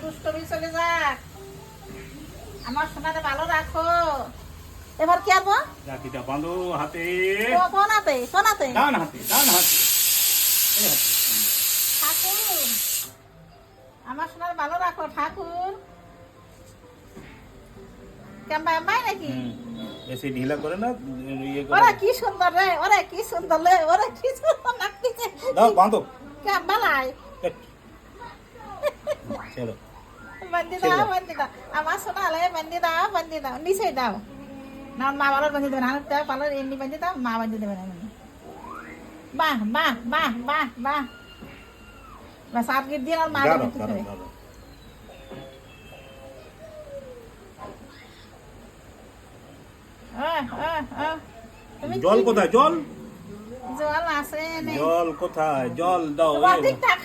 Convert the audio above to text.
দুষ্টমি চলে যাক, আমার সোনাটা ভালো রাখো। এবার কি আনবো? রাখিটা বাঁধো হাতে, কোন হাতে? কোন হাতে? ডান হাতে, ডান হাতে, এই হাতে। ঠাকুর, আমার সোনার ভালো রাখো ঠাকুর। কেমন এমআই নাকি? বেশি ঢিলা করে না, ইয়ে করে ওরা কি সুন্দর রে, ওরা কি সুন্দর রে, ওরা কি সুন্দর লাগতেছে। দাও, বাঁধো। কেমন বালাই? চলো, বন্দি দাও, বন্দি দাও, আমার সোনা লে বন্দি দাও, বন্দি দাও, নিচে দাও না। মা বাবার বন্দি দেবে না, পালার এমনি বন্দি দাও, মা বন্দি দেবে না। বাহ বাহ বাহ বাহ বাহ, বাস আর গিয়ে দিয়ে আর মা দাঁড়াও, বন্দি দাঁড়াও, দেবে। দাঁড়াও। তুমি জল কোথায়? জল জল আছে নে? জল কোথায়? জল দাও। ঠিক থাক